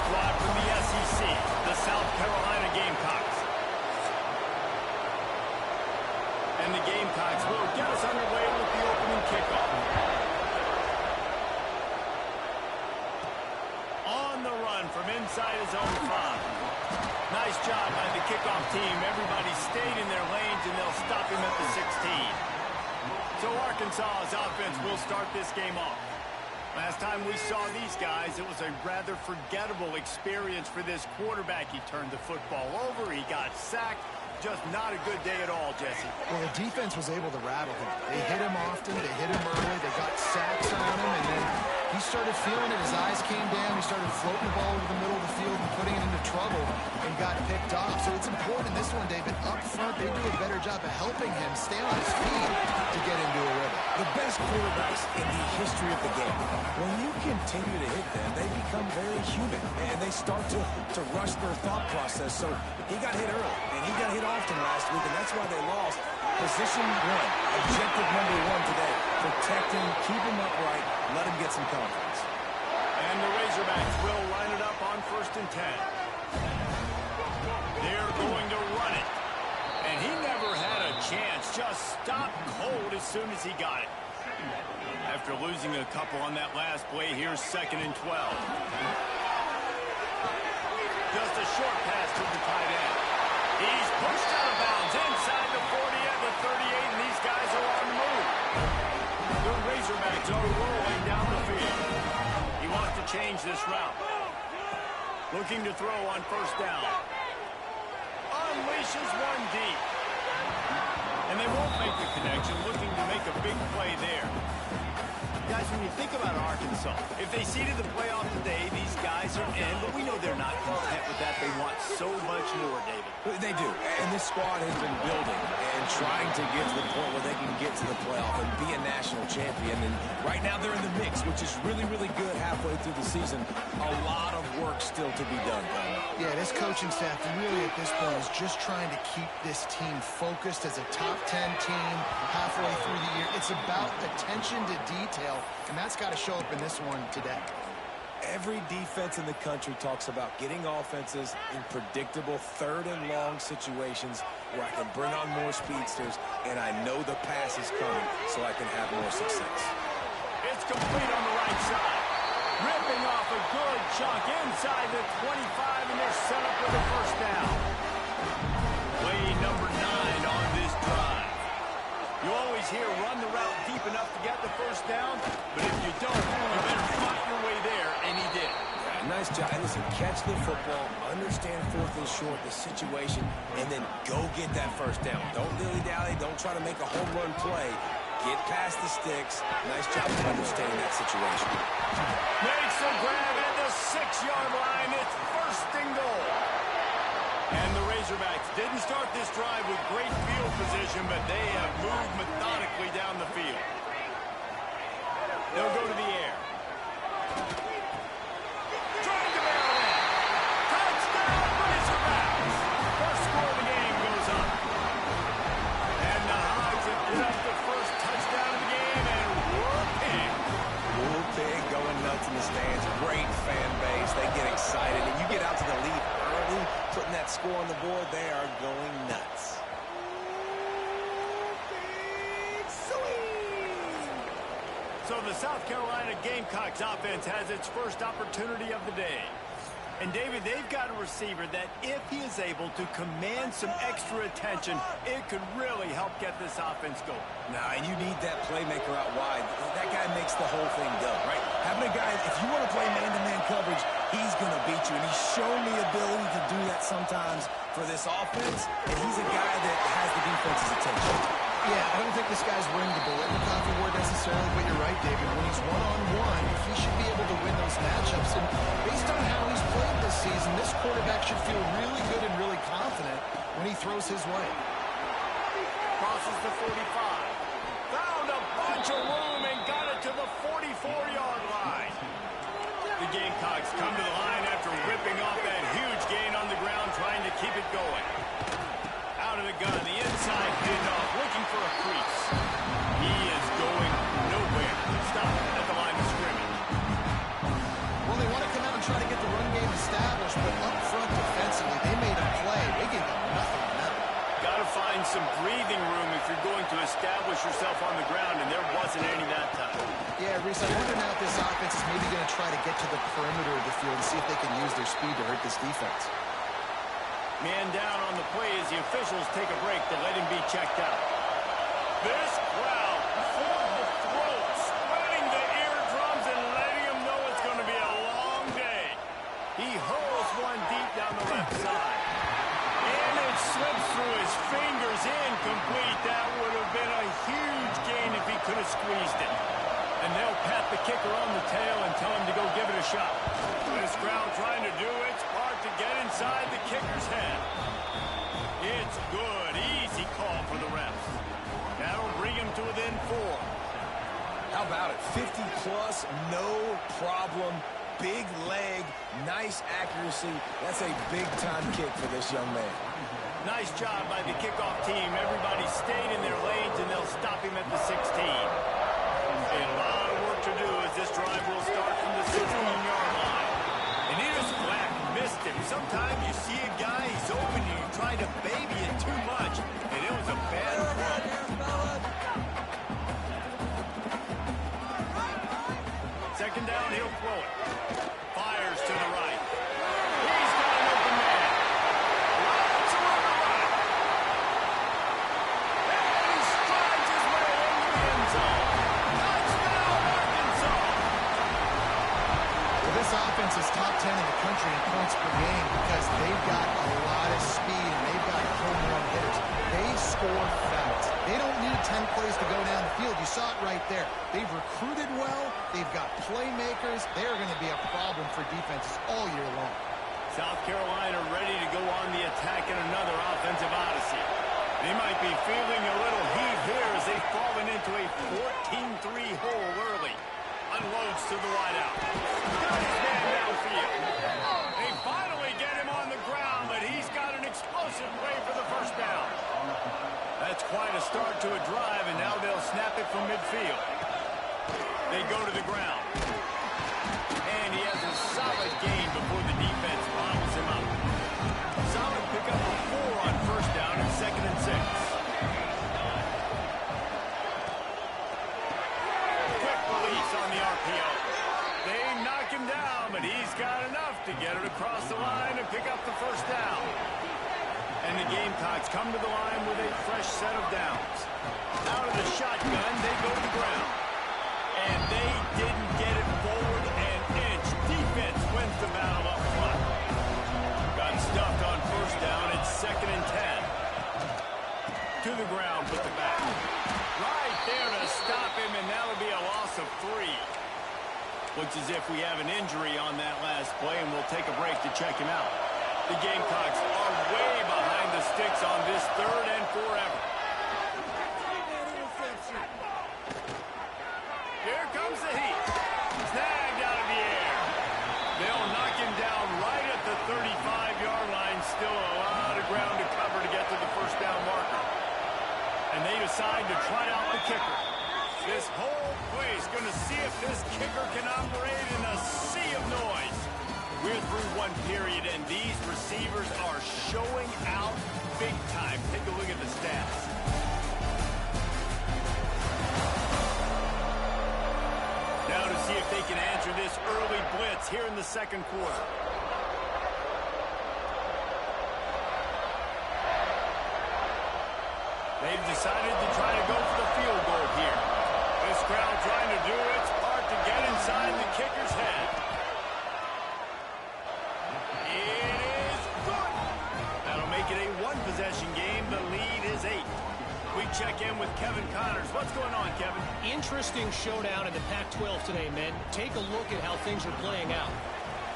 squad from the SEC, the South Carolina Gamecocks. And the Gamecocks will get us underway with the opening kickoff. On the run from inside his own 5. Nice job by the kickoff team. Everybody stayed in their lanes, and they'll stop him at the 16. So Arkansas's offense will start this game off. Last time we saw these guys, it was a rather forgettable experience for this quarterback. He turned the football over. He got sacked. Just not a good day at all, Jesse. Well, the defense was able to rattle him. They hit him often. They hit him early. They got sacks on him, and then he started feeling it. His eyes came down. He started floating the ball over the middle of the field and putting it into trouble and got picked off. So it's important in this one, David. Up front, they do a better job of helping him stay on his feet to get into a rhythm. The best quarterbacks in the history of the game, when you continue to hit them, they become very human, and they start to rush their thought process. So he got hit early, and he got hit often last week, and that's why they lost. Position 1, objective number 1 today. Protect him, keep him upright, let him get some confidence. And the Razorbacks will line it up on 1st and 10. They're going to run it. And he never had a chance. Just stopped cold as soon as he got it. After losing a couple on that last play, here's 2nd and 12. Just a short pass to the tight end. He's pushed out of bounds inside the 40 at the 38, and these guys are on the move. The Razorbacks are rolling down the field. He wants to change this route. Looking to throw on 1st down. Unleashes one deep. And they won't make the connection, looking to make a big play there. Guys, when you think about Arkansas, if they seeded the playoff today, these guys are in, but we know they're not content with that. They want so much more, David. They do, and this squad has been building and trying to get to the point where they can get to the playoff and be a national champion. And right now they're in the mix, which is really, really good halfway through the season. A lot of work still to be done, though. Yeah, this coaching staff really at this point is just trying to keep this team focused as a top 10 team halfway through the year. It's about attention to detail, and that's got to show up in this one today. Every defense in the country talks about getting offenses in predictable 3rd and long situations where I can bring on more speedsters and I know the pass is coming so I can have more success. It's complete on the right side. Ripping off a good chunk inside the 25, and they're set up with a 1st down. Play number 9 on this drive. You always hear run the route deep enough to get the 1st down, but if you don't, you better fight your way there, and he did. Yeah, nice job. And listen, catch the football, understand 4th and short, the situation, and then go get that 1st down. Don't dilly-dally. Don't try to make a home run play. Get past the sticks. Nice job of understanding that situation. Makes the grab at the 6-yard line. It's 1st and goal. And the Razorbacks didn't start this drive with great field position, but they have moved methodically down the field. They'll go to the air. Trying to barrel in. Touchdown, Razorbacks. First score of the game goes up. And the Hogs have put up the first touchdown of the game, and whooping. Whooping, going nuts in the stands. Great fan base. They get excited. And you get out to the lead early, putting that score on the board, they are going nuts. So the South Carolina Gamecocks offense has its first opportunity of the day. And, David, they've got a receiver that if he is able to command some extra attention, it could really help get this offense going. Nah, and you need that playmaker out wide. That guy makes the whole thing go, right? Having a guy, if you want to play man-to-man coverage, he's going to beat you. And he's shown the ability to do that sometimes for this offense. And he's a guy that has the defense's attention. Yeah, I don't think this guy's winning the Biletnikoff award necessarily, but you're right, David. When he's one-on-one, he should be able to win those matchups. And based on how he's played this season, this quarterback should feel really good and really confident when he throws his way. Crosses the 45. Found a bunch of room and got it to the 44-yard line. The Gamecocks come to the line after ripping off that huge gain on the ground, trying to keep it going. Out of the gun, the inside handoff, looking for a crease. He is going nowhere. Stop at the line of scrimmage. Well, they want to come out and try to get the run game established. some breathing room if you're going to establish yourself on the ground, and there wasn't any that time. Yeah, Reese, I wonder now if this offense is maybe going to try to get to the perimeter of the field and see if they can use their speed to hurt this defense. Man down on the play as the officials take a break to let him be checked out. This crowd full of throats, spreading the eardrums and letting them know it's going to be a long day. He hurls one deep down the left side. And it slips through his fingers, incomplete. That would have been a huge gain if he could have squeezed it. And they'll pat the kicker on the tail and tell him to go give it a shot. This crowd trying to do its part to get inside the kicker's head. It's good. Easy call for the refs. That'll bring him to within 4. How about it? 50-plus, no problem. Big leg, nice accuracy. That's a big-time kick for this young man. Nice job by the kickoff team. Everybody stayed in their lanes, and they'll stop him at the 16. A lot of work to do as this drive will start from the 16-yard line. And here's Black, missed him. Sometimes you see a guy, he's open, and you try to baby it too much, and it was a bad throw. Second down, he'll throw it. Fires to the right. He's got an open man. Routes around the right. And he strides his way into the end zone. Touchdown, Arkansas. Well, this offense is top 10 in the country in points per game because they've got a lot of speed and they've got home run hitters. They score fast. They don't need 10 plays to go down the field. You saw it right there. They've recruited well. They've got playmakers. They're going to be a problem for defenses all year long. South Carolina ready to go on the attack in another offensive odyssey. They might be feeling a little heat here as they've fallen into a 14-3 hole early. Unloads to the wideout. Got his man downfield. They finally get him on the ground, but he's got an explosive play for the first down. That's quite a start to a drive, and now they'll snap it from midfield. They go to the ground. And he has a solid gain before the defense bottles him up. Solid pickup of 4 on first down and 2nd and 6. Quick release on the RPO. They knock him down, but he's got enough to get it across the line and pick up the first down. And the Gamecocks come to the line with a fresh set of downs. Out of the shotgun, they go to the ground. And they didn't get it forward an inch. Defense wins the battle up front. Got stuffed on first down. It's 2nd and 10. To the ground with the back. Right there to stop him, and that'll be a loss of 3. Looks as if we have an injury on that last play, and we'll take a break to check him out. The Gamecocks are way behind the sticks on this 3rd and forever. Here comes the heat. Snagged out of the air. They'll knock him down right at the 35-yard line. Still a lot of ground to cover to get to the first down marker. And they decide to try out the kicker. This whole place going to see if this kicker can operate in a sea of noise. We're through one period, and these receivers are showing out big time. Take a look at the stats. Now to see if they can answer this early blitz here in the 2nd quarter. They've decided to try to go for the field goal here. This crowd trying to do its part to get inside the kicker's head. It is good. That'll make it a 1-possession game. The lead is 8. We check in with Kevin Connors. What's going on, Kevin? Interesting showdown in the Pac-12 today, men. Take a look at how things are playing out.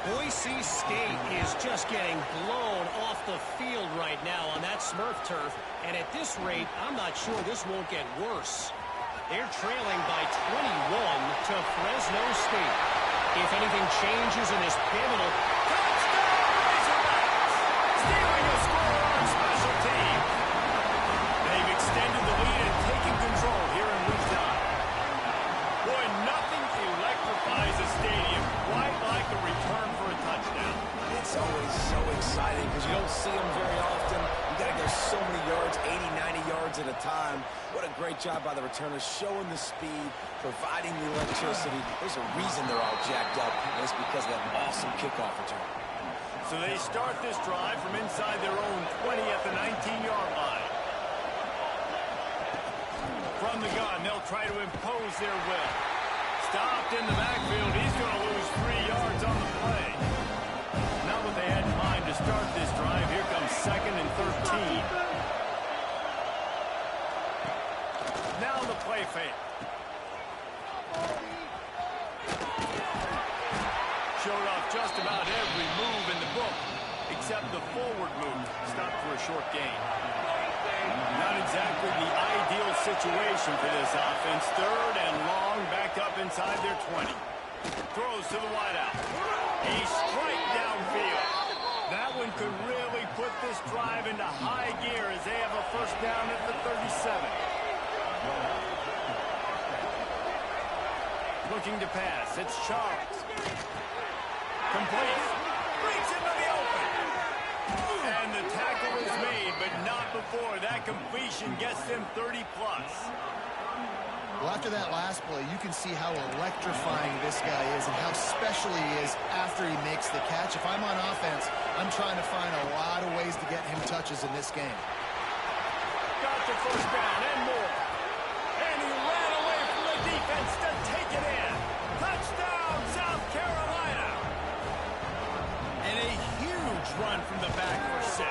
Boise State is just getting blown off the field right now on that Smurf turf. And at this rate, I'm not sure this won't get worse. They're trailing by 21 to Fresno State. If anything changes in this pivotal... Touchdown, Razorbacks! Stealing a score on special team. They've extended the lead and taken control here in week 9. Boy, nothing electrifies a stadium quite like the return for a touchdown. It's always so exciting because you don't see them very often. You got to go so many yards, 80, 90 yards. yards at a time. What a great job by the returners, showing the speed, providing the electricity. There's a reason they're all jacked up, and it's because of that awesome kickoff return. So they start this drive from inside their own 20 at the 19-yard line. From the gun, they'll try to impose their will. Stopped in the backfield. He's going to lose 3 yards on the play. Not what they had in mind to start this drive. Here comes 2nd and 13. Now the play fake. Showed off just about every move in the book, except the forward move. Stopped for a short gain. Not exactly the ideal situation for this offense. 3rd and long, back up inside their 20. Throws to the wideout. A strike downfield. That one could really put this drive into high gear as they have a first down at the 37. Looking to pass. It's Charles. Complete. Breaks into the open. And the tackle is made, but not before that completion gets them 30-plus. Well, after that last play, you can see how electrifying this guy is and how special he is after he makes the catch. If I'm on offense, I'm trying to find a lot of ways to get him touches in this game. Got the first down and more. And he ran away from the defense to take it in. Touchdown, South Carolina. And a huge run from the back for 6.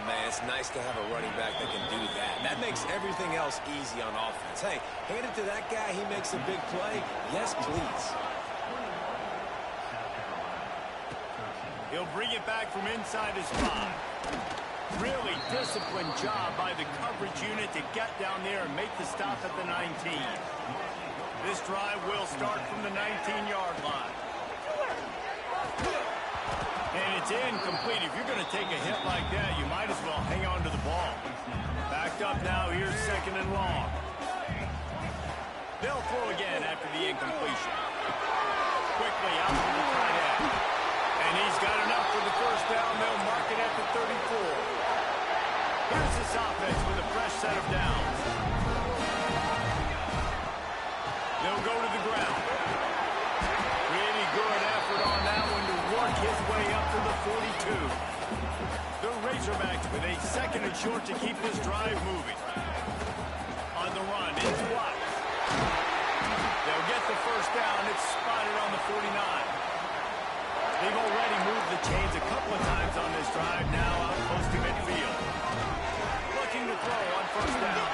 Man, it's nice to have a running back that can do that. That makes everything else easy on offense. Hey, hand it to that guy. He makes a big play. Yes, please. He'll bring it back from inside his 5. Really disciplined job by the coverage unit to get down there and make the stop at the 19. This drive will start from the 19-yard line. And it's incomplete. If you're going to take a hit like that, you might as well hang on to the ball. Backed up now. Here's 2nd and long. They'll throw again after the incompletion. Quickly out to the tight end. And he's got enough for the first down. They'll mark it at the 34. Here's this offense with a fresh set of downs. They'll go to the ground. Really good effort on that one to work his way up to the 42. The Razorbacks with a 2nd and short to keep this drive moving. On the run, it's Watts. They'll get the first down. It's spotted on the 49. They've already moved the chains a couple of times on this drive. Now out close to midfield. Looking to throw on first down.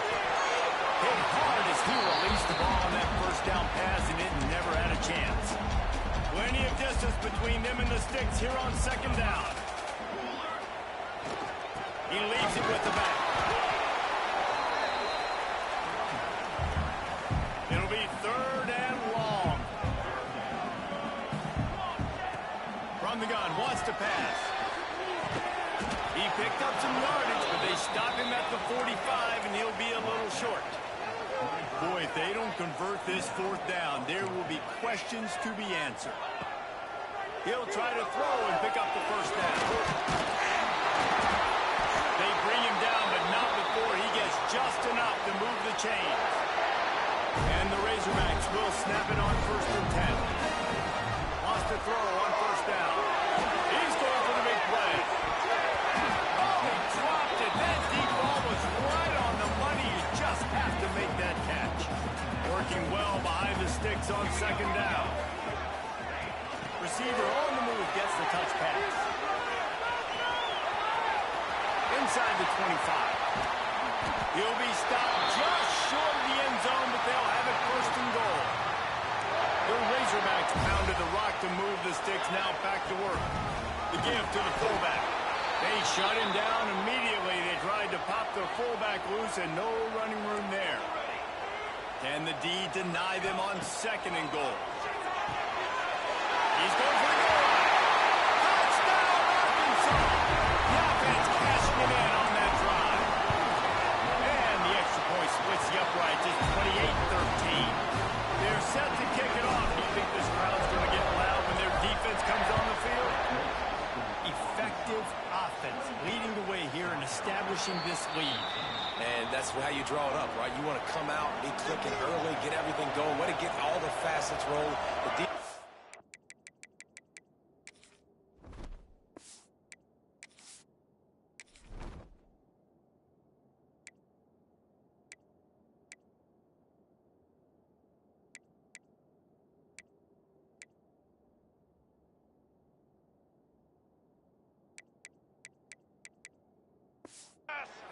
Hit hard as he released the ball on that first down pass, and it never had a chance. Plenty of distance between them and the sticks here on 2nd down. He leaves it with the back. It'll be 3rd and long. From the gun, wants to pass. He picked up some yardage, but they stop him at the 45, and he'll be a little short. Boy, if they don't convert this 4th down, there will be questions to be answered. He'll try to throw and pick up the first down. They bring him down, but not before he gets just enough to move the chains. And the Razorbacks will snap it on 1st and 10. Wants to throw on first down. He's going for the big play. Oh, he dropped it. That deep ball was right on the money. You just have to make that catch. Working well behind the sticks on 2nd down. Receiver on the move gets the touch pass. Inside the 25. He'll be stopped just short of the end zone, but they'll have it 1st and goal. The Razorbacks pounded the rock to move the sticks. Now back to work. The give to the fullback. They shut him down immediately. They tried to pop the fullback loose, and no running room there. Can the D deny them on 2nd and goal? He's going for the goal line. Touchdown, Arkansas. The offense cashing it in on that drive. And the extra point splits the uprights. It's 28-13. They're set to kick it off. Do you think this crowd's going to get loud when their defense comes on the field? Effective offense leading the way here and establishing this lead. And that's how you draw it up, right? You want to come out, be clicking early, get everything going, let it get all the facets rolled.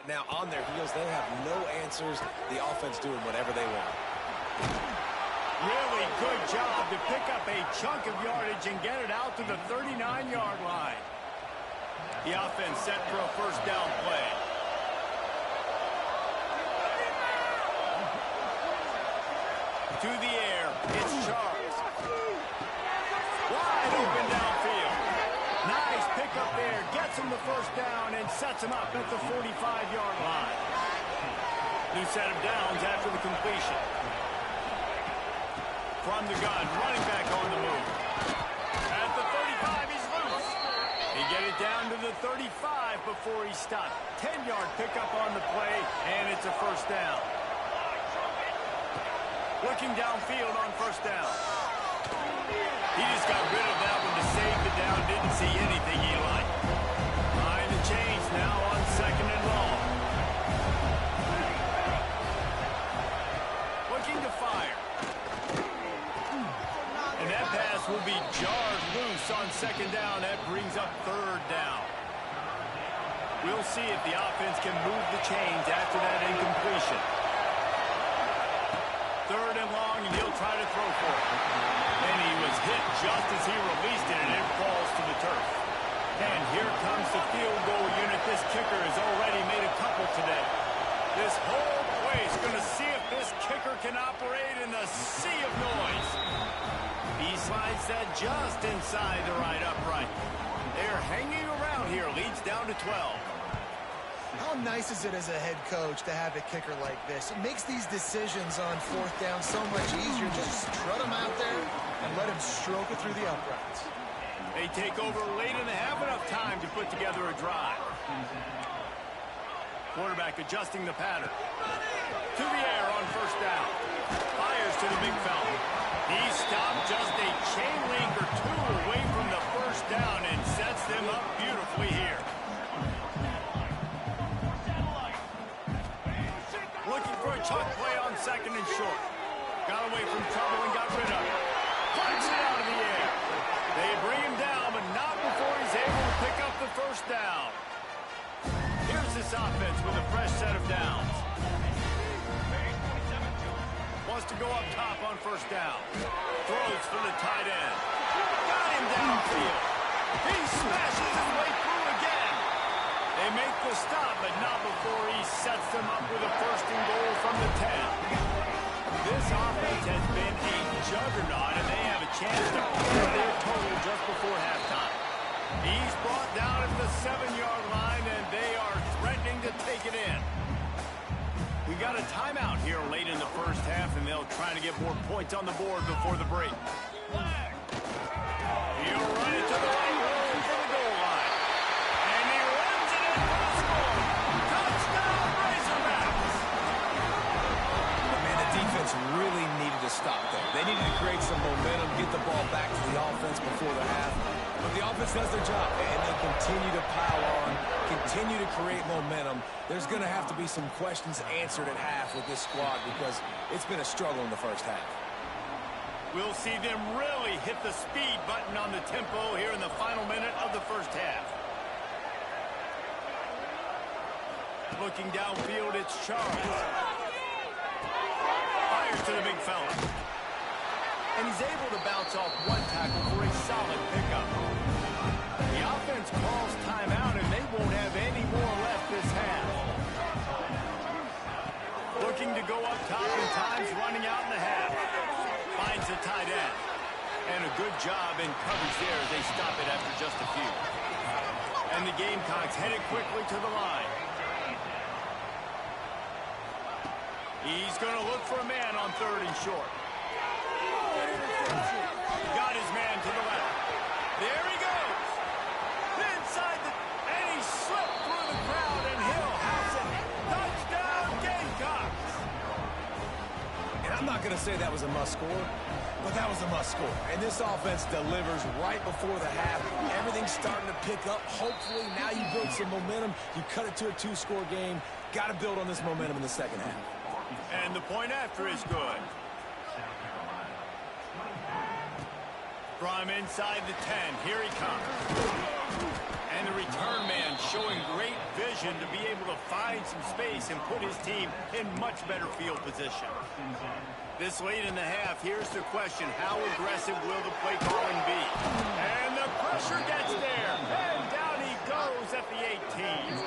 Now on their heels, they have no answers. The offense doing whatever they want. Really good job to pick up a chunk of yardage and get it out to the 39-yard line. The offense set for a first down play. To the air, it's Charles. Wide open downfield. Nice pickup there. Gets him the first down and sets him up at the 45-yard line. New set of downs after the completion. From the gun, running back on the move. At the 35, he's loose. He get it down to the 35 before he stopped. 10-yard pickup on the play, and it's a first down. Looking downfield on first down. He just got rid of that one to save the down. Didn't see anything he liked. Behind the chains now on second and long. Looking to fire. And that pass will be jarred loose on second down. That brings up third down. We'll see if the offense can move the chains after that incompletion. Third and long, and he'll try to throw for it. And he was hit just as he released it, and it falls to the turf. And here comes the field goal unit. This kicker has already made a couple today. This whole place going to see if this kicker can operate in the sea of noise. He slides that just inside the right upright. They're hanging around here. Leads down to 12. How nice is it as a head coach to have a kicker like this? It makes these decisions on fourth down so much easier. Just trot him out there and let him stroke it through the uprights. They take over late and they have enough time to put together a drive. Quarterback adjusting the pattern. To the air on first down. Fires to the big fella. He stopped just a chain link or two away from the first down and sets them up beautifully here. Looking for a chunk play on second and short. Got away from trouble and got rid of it. Punch it out of the air. They bring him down, but not before he's able to pick up the first down. Here's this offense with a fresh set of downs. Wants to go up top on first down. Throws for the tight end. Got him downfield. He smashes his way through again. They make the stop, but not before he sets them up with a first and goal from the 10. This offense has been a juggernaut, and they have a chance to clear their total just before halftime. He's brought down at the 7-yard line, and they are threatening to take it in. We got a timeout here late in the first half, and they'll try to get more points on the board before the break. He'll run it to the right room for the goal line. And he runs it in for the score. Touchdown, Razorbacks! Man, the defense really needed to stop there. They needed to create some momentum, get the ball back to the offense before the half. But the offense does their job, and they continue to pile on, continue to create momentum. There's going to have to be some questions answered at half with this squad because it's been a struggle in the first half. We'll see them really hit the speed button on the tempo here in the final minute of the first half. Looking downfield, it's Charles. Fires to the big fella. And he's able to bounce off one tackle for a solid pickup. The offense calls timeout, and they won't have any more left this half. Looking to go up top, and time's running out in the half. Finds the tight end. And a good job in coverage there as they stop it after just a few. And the Gamecocks headed quickly to the line. He's going to look for a man on third and short. Got his man to the left. There he goes. Inside the... And he slipped through the crowd, and he'll house it. Touchdown, not going to say that was a must score, but that was a must score. And this offense delivers right before the half. Everything's starting to pick up. Hopefully now you build some momentum. You cut it to a 2-score game. Got to build on this momentum in the second half. And the point after is good. From inside the 10, here he comes. And the return man showing great vision to be able to find some space and put his team in much better field position. This late in the half, here's the question: how aggressive will the play calling be? And the pressure gets there. And down he goes at the 18.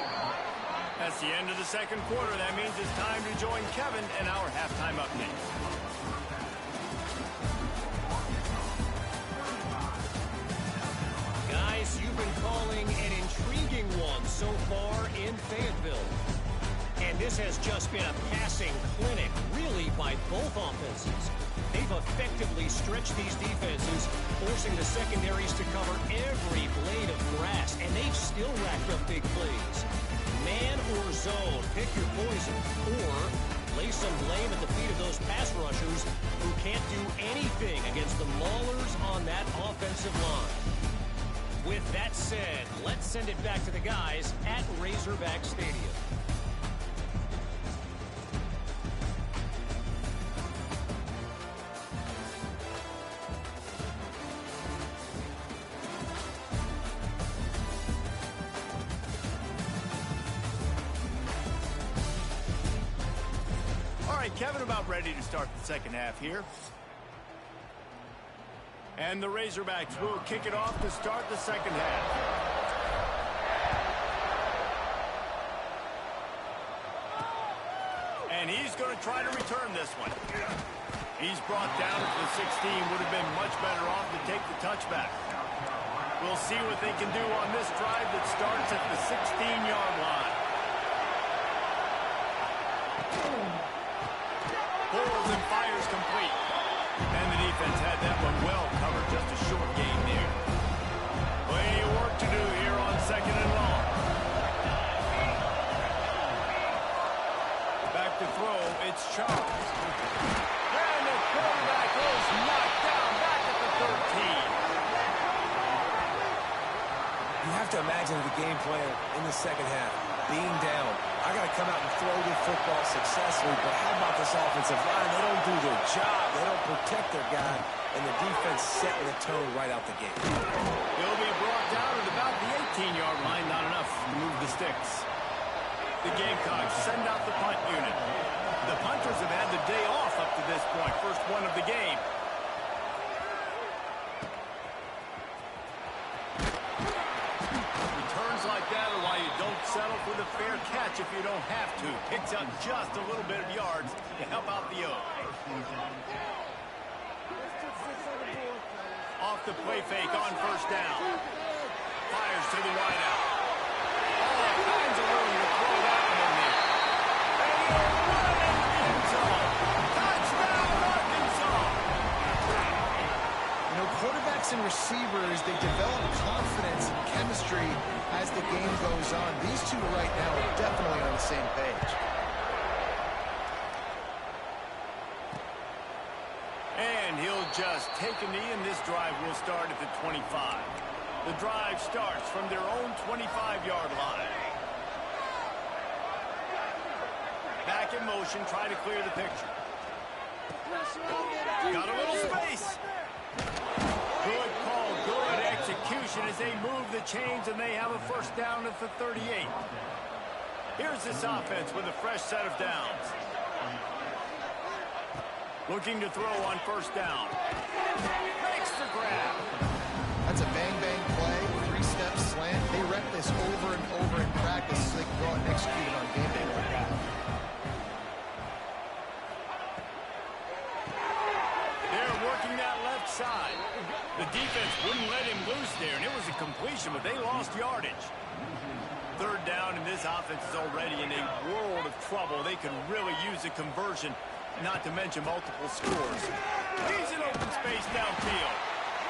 That's the end of the second quarter. That means it's time to join Kevin in our halftime update. Guys, you've been calling an intriguing one so far in Fayetteville. And this has just been a passing clinic, really, by both offenses. They've effectively stretched these defenses, forcing the secondaries to cover every blade of grass, and they've still racked up big plays. Man or zone, pick your poison, or lay some blame at the feet of those pass rushers who can't do anything against the maulers on that offensive line. With that said, let's send it back to the guys at Razorback Stadium. All right, Kevin, about ready to start the second half here. And the Razorbacks will kick it off to start the second half. And he's going to try to return this one. He's brought down to the 16. Would have been much better off to take the touchback. We'll see what they can do on this drive that starts at the 16-yard line. Pulls and fires complete. And the defense had that one well covered. Just a short gain there. Plenty of work to do here on second and long. Back to throw. It's Charles. And the quarterback is knocked down back at the 13. You have to imagine the game plan in the second half. Being down, I got to come out and throw the football successfully, but how about this offensive line? They don't do their job. They don't protect their guy, and the defense setting the tone right out the gate. He'll be brought down at about the 18-yard line. Not enough to move the sticks. The Gamecocks send out the punt unit. The punters have had the day off up to this point. First one of the game. Like that are why you don't settle for the fair catch if you don't have to. Picks up just a little bit of yards to help out the O. Off the play fake on first down. Fires to the wideout. All kinds of room to throw that one in there. And he'll run into the end zone. Touchdown, Arkansas! You know, quarterbacks and receivers, they develop confidence and chemistry as the game goes on. These two right now are definitely on the same page. And he'll just take a knee, and this drive will start at the 25. The drive starts from their own 25-yard line. Back in motion, try to clear the picture. Got a little space. Good call, good execution as they move the chains, and they have a first down at the 38. Here's this offense with a fresh set of downs. Looking to throw on first down. Makes the grab. That's a bang-bang play, three-step slant. They rep this over and over in practice so they can go out and execute it on game day like that. They're working that left side. The defense wouldn't let him loose there, and it was a completion, but they lost yardage. Third down, and this offense is already in a world of trouble. They could really use a conversion, not to mention multiple scores. He's in open space downfield.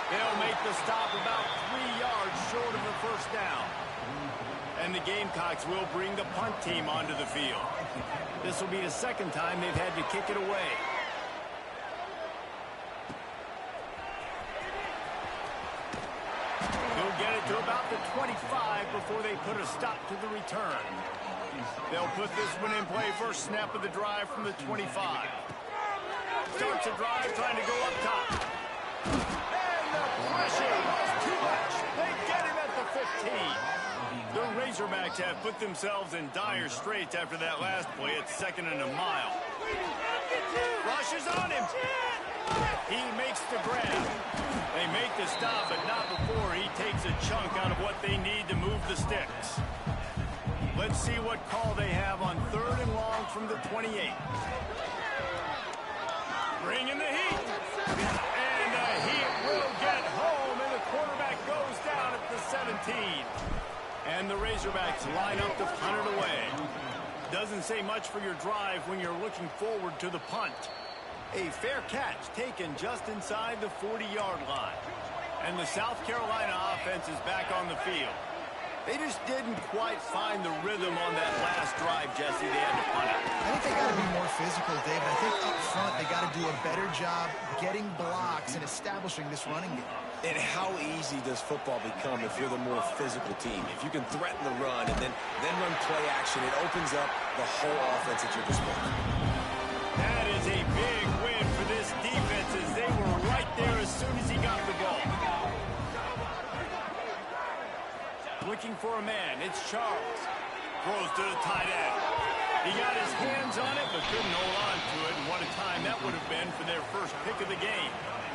They'll make the stop about 3 yards short of the first down. And the Gamecocks will bring the punt team onto the field. This will be the second time they've had to kick it away. to about the 25 before they put a stop to the return. They'll put this one in play first snap of the drive from the 25. Starts a drive trying to go up top. And the pressure was too much. They get him at the 15. The Razorbacks have put themselves in dire straits after that last play at 2nd and a mile. Rushes on him. He makes the grab. They make the stop, but not before he takes a chunk out of what they need to move the sticks. Let's see what call they have on 3rd and long from the 28. Bringing the heat. And the heat will get home, and the quarterback goes down at the 17. And the Razorbacks line up to punt it away. Doesn't say much for your drive when you're looking forward to the punt. A fair catch taken just inside the 40-yard line. And the South Carolina offense is back on the field. They just didn't quite find the rhythm on that last drive, Jesse. They had to punt it. I think they got to be more physical, David. I think up front they got to do a better job getting blocks and establishing this running game. And how easy does football become if you're the more physical team? If you can threaten the run and then run play action, it opens up the whole offense at your disposal. That is a big win for this defense as they were right there as soon as he got the ball. Looking for a man, it's Charles. Throws to the tight end. He got his hands on it, but couldn't hold on to it. And what a time that would have been for their first pick of the game.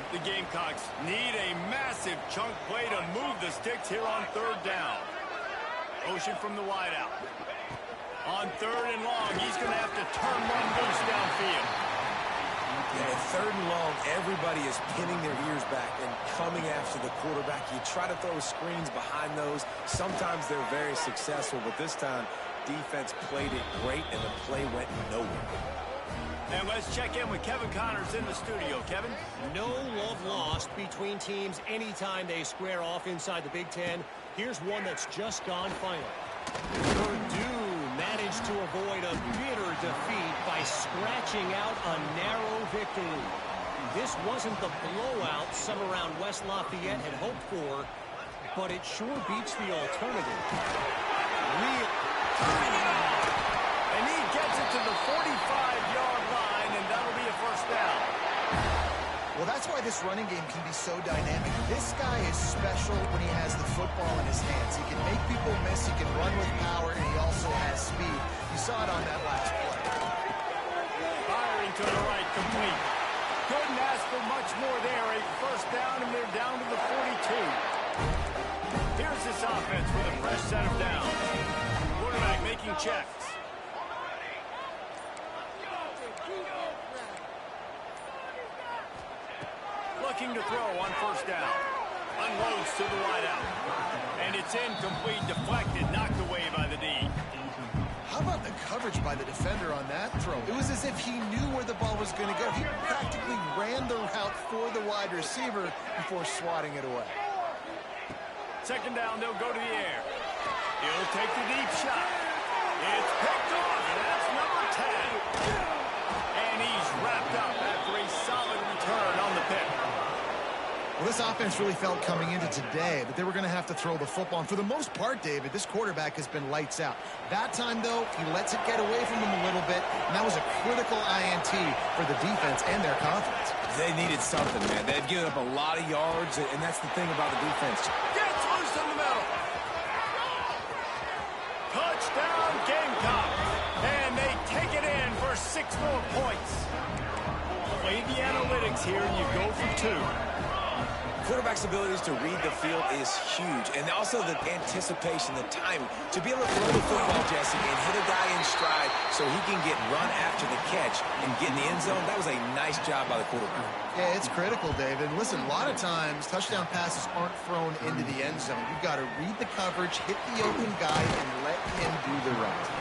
The Gamecocks need a massive chunk play to move the sticks here on 3rd down. Motion from the wideout. On 3rd and long, he's going to have to turn one loose downfield. Yeah, at 3rd and long, everybody is pinning their ears back and coming after the quarterback. You try to throw screens behind those. Sometimes they're very successful, but this time, defense played it great, and the play went nowhere. And let's check in with Kevin Connors in the studio. Kevin? No love lost between teams anytime they square off inside the Big Ten. Here's one that's just gone final. Purdue managed to avoid a bitter defeat by scratching out a narrow victory. This wasn't the blowout some around West Lafayette had hoped for, but it sure beats the alternative. And he gets it to the 45-yard line, and that'll be a first down. Well, that's why this running game can be so dynamic. This guy is special when he has the football in his hands. He can make people miss, he can run with power, and he also has speed. You saw it on that last play. Firing to the right, complete. Couldn't ask for much more there. A first down, and they're down to the 42. Here's this offense with a fresh set of downs. Quarterback making checks. Looking to throw on first down. Unloads to the wideout. And it's incomplete, deflected, knocked away by the D. How about the coverage by the defender on that throw? It was as if he knew where the ball was going to go. He practically ran the route for the wide receiver before swatting it away. 2nd down, they'll go to the air. He'll take the deep shot. It's picked off, and that's number 10. And he's wrapped up after a solid return on the pick. Well, this offense really felt coming into today that they were going to have to throw the football. And for the most part, David, this quarterback has been lights out. That time, though, he lets it get away from him a little bit, and that was a critical INT for the defense and their confidence. They needed something, man. They had given up a lot of yards, and that's the thing about the defense. Gets loose in the middle. Touchdown, Gamecock. And they take it in for 6 more points. Play the analytics here, and you go for 2. Quarterback's abilities to read the field is huge, and also the anticipation, the timing. To be able to throw the football, Jesse, and hit a guy in stride so he can get run after the catch and get in the end zone, that was a nice job by the quarterback. Yeah, it's critical, David. Listen, a lot of times touchdown passes aren't thrown into the end zone. You've got to read the coverage, hit the open guy, and let him do the rest.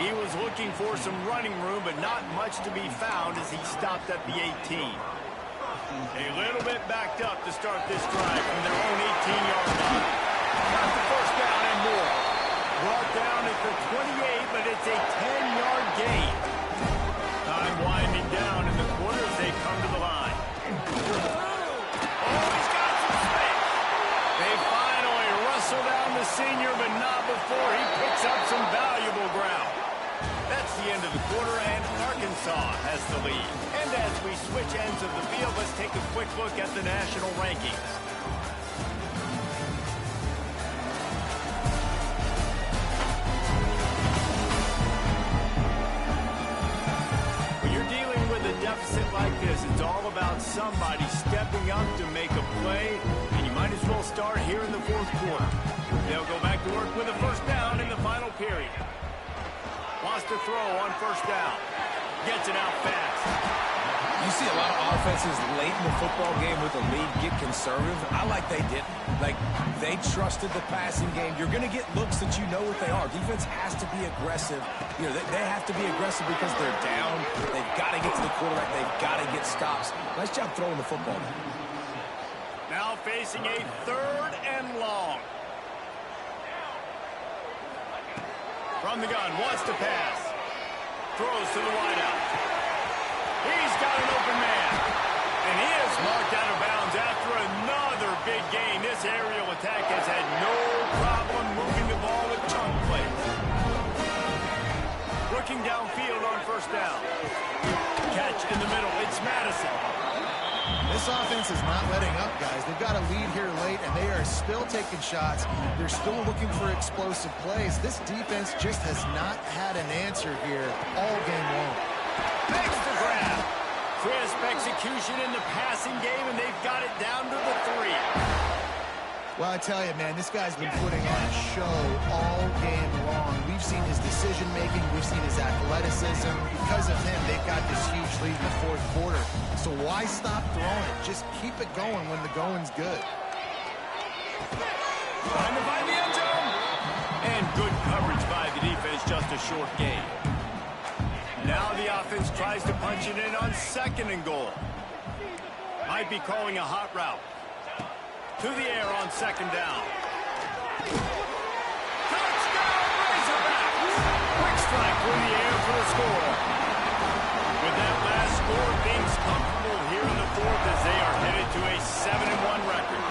He was looking for some running room, but not much to be found as he stopped at the 18. A little bit backed up to start this drive from their own 18-yard line. Got the first down and more. Brought down at the 28, but it's a 10-yard gain. Time winding down in the quarter as they come to the line. Oh, he's got some space. They finally senior, but not before he picks up some valuable ground. That's the end of the quarter, and Arkansas has the lead. And as we switch ends of the field, let's take a quick look at the national rankings. When you're dealing with a deficit like this, it's all about somebody stepping up to make a play, and you might as well start here in the fourth quarter. They'll go back to work with a first down in the final period. Wants to throw on first down. Gets it out fast. You see a lot of offenses late in the football game with a lead get conservative. I like they didn't. Like, they trusted the passing game. You're going to get looks that you know what they are. Defense has to be aggressive. You know, they have to be aggressive because they're down. They've got to get to the quarterback. They've got to get stops. Nice job throwing the football. Now facing a 3rd and long. From the gun, wants to pass. Throws to the wideout. He's got an open man. And he is marked out of bounds after another big gain. This aerial attack has had no problem moving the ball with chunk plays. Looking downfield on first down. Catch in the middle. It's Madison. This offense is not letting up, guys. They've got a lead here late, and they are still taking shots. They're still looking for explosive plays. This defense just has not had an answer here all game long. Makes the grab. Crisp execution in the passing game, and they've got it down to the 3. Well, I tell you, man, this guy's been putting on a show all game long. We've seen his decision-making. We've seen his athleticism. Because of him, they've got this huge lead in the fourth quarter. So why stop throwing it? Just keep it going when the going's good. Trying to find the end zone. And good coverage by the defense, just a short gain. Now the offense tries to punch it in on 2nd and goal. Might be calling a hot route. To the air on 2nd down. Touchdown, Razorbacks! Quick strike through the air for the score. With that last score, things comfortable here in the fourth as they are headed to a 7-1 record.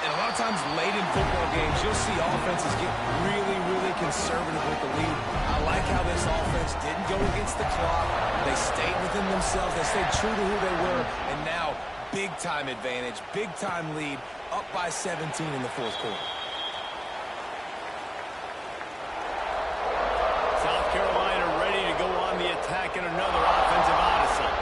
And a lot of times late in football games, you'll see offenses get really, really conservative with the lead. I like how this offense didn't go against the clock. They stayed within themselves. They stayed true to who they were. And now, big-time advantage, big-time lead, up by 17 in the fourth quarter. South Carolina ready to go on the attack in another offensive odyssey.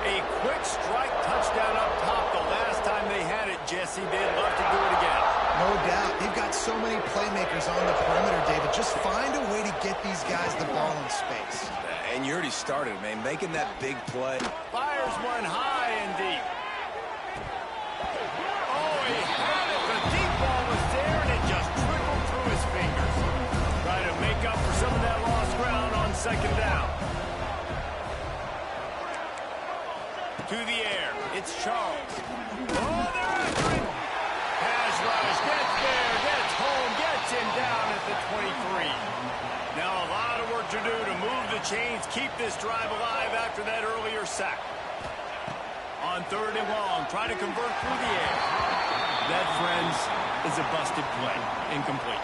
A quick strike touchdown up top the last time they had it, Jesse. They'd love to do it again. No doubt. They've got so many playmakers on the perimeter, David. Just find a way to get these guys the ball in space. And you already started, man, making that big play. Fires one high and deep. He had it. The deep ball was there, and it just trickled through his fingers. Try to make up for some of that lost ground on 2nd down. To the air. It's Charles. Oh, they're after him. Pass rush. Gets there. Gets home. Gets him down at the 23. Now a lot of work to do to move the chains, keep this drive alive after that earlier sack. On 3rd and long, try to convert through the air. That, friends, is a busted play. Incomplete.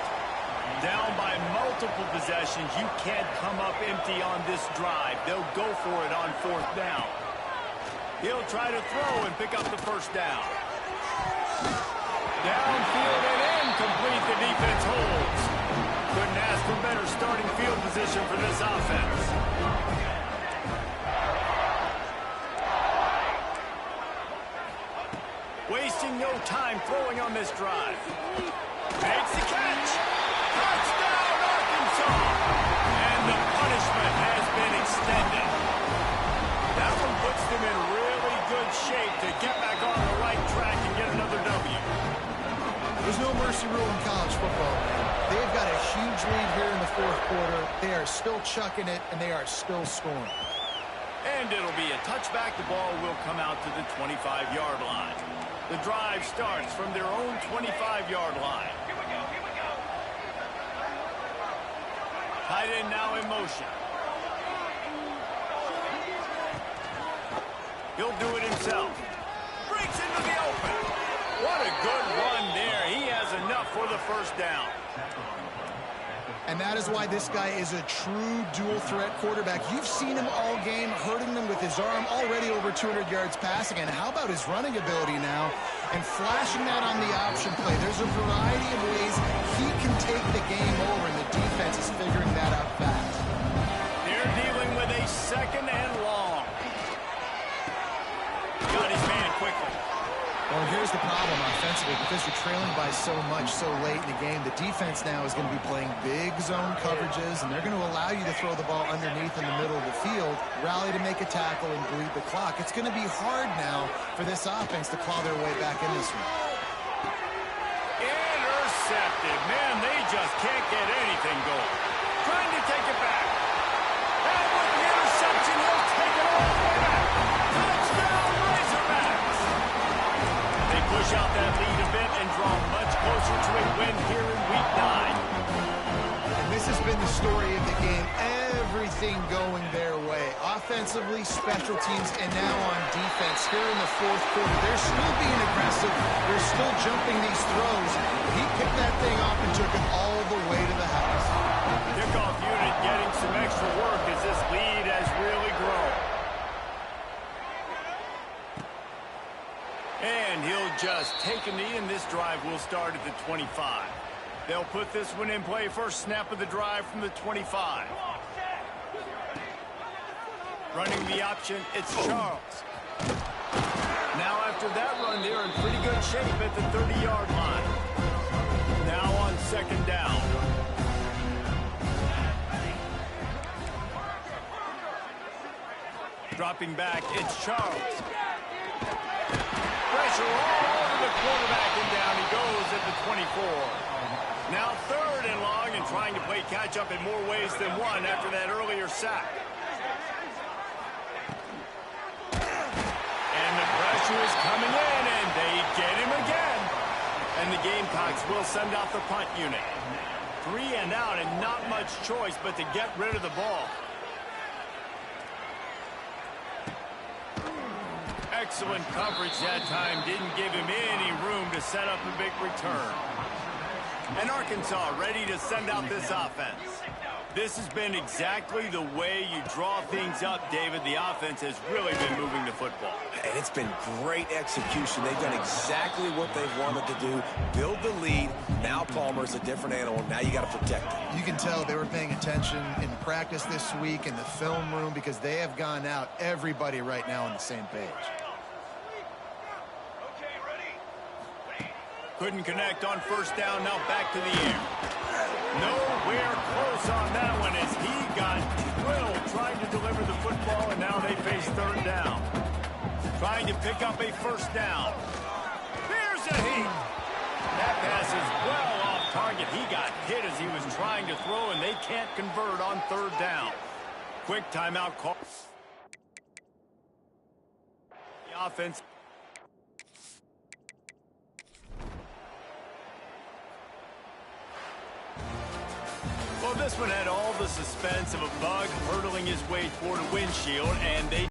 Down by multiple possessions. You can't come up empty on this drive. They'll go for it on 4th down. He'll try to throw and pick up the first down. Downfield and incomplete. The defense holds. Couldn't ask for better starting field position for this offense. Wasting no time throwing on this drive. Makes the catch. Touchdown, Arkansas. And the punishment has been extended. That one puts them in really good shape to get back on the right track and get another W. There's no mercy rule in college football, man. They've got a huge lead here in the fourth quarter. They are still chucking it, and they are still scoring. And it'll be a touchback. The ball will come out to the 25-yard line. The drive starts from their own 25-yard line. Tight end now in motion. He'll do it himself. Breaks into the open. What a good run there. He has enough for the first down. And that is why this guy is a true dual-threat quarterback. You've seen him all game, hurting them with his arm, already over 200 yards passing. And how about his running ability now? And flashing that on the option play. There's a variety of ways he can take the game over, and the defense is figuring that out fast. They're dealing with a second and long. Got his man quickly. Well, here's the problem offensively. Because you're trailing by so much so late in the game, the defense now is going to be playing big zone coverages, and they're going to allow you to throw the ball underneath in the middle of the field, rally to make a tackle, and bleed the clock. It's going to be hard now for this offense to claw their way back in this one. Intercepted. Man, they just can't get anything going. Trying to take it back. And with the interception, he'll take it all the way back. Touchdown, Razorbacks! They push out that lead a bit and draw much closer to a win here in Week 9. And this has been the story of the game. Everything going their way. Offensively, special teams, and now on defense. Here in the fourth quarter, they're still being aggressive. They're still jumping these throws. He picked that thing off and took it all the way to the house. Kickoff unit getting some extra work as this lead has really grown. And he'll just take a knee, and this drive will start at the 25. They'll put this one in play first snap of the drive from the 25. Running the option, it's Charles. Now after that run, they're in pretty good shape at the 30-yard line. Now on second down. Dropping back, it's Charles. Pressure all over the quarterback, and down he goes at the 24. Now third and long, and trying to play catch-up in more ways than one after that earlier sack. And the pressure is coming in, and they get him again. And the Gamecocks will send out the punt unit. 3 and out, and not much choice but to get rid of the ball. Excellent coverage that time. Didn't give him any room to set up a big return. And Arkansas ready to send out this offense. This has been exactly the way you draw things up, David. The offense has really been moving the football. And it's been great execution. They've done exactly what they've wanted to do. Build the lead. Now Palmer's a different animal. Now you got to protect him. You can tell they were paying attention in practice this week in the film room because they have gone out, everybody right now on the same page. Couldn't connect on first down. Now back to the air. Nowhere close on that one as he got drilled trying to deliver the football, and now they face third down. Trying to pick up a first down. Here's a heat. That pass is well off target. He got hit as he was trying to throw, and they can't convert on third down. Quick timeout call. The offense. Well, this one had all the suspense of a bug hurtling his way toward a windshield, and they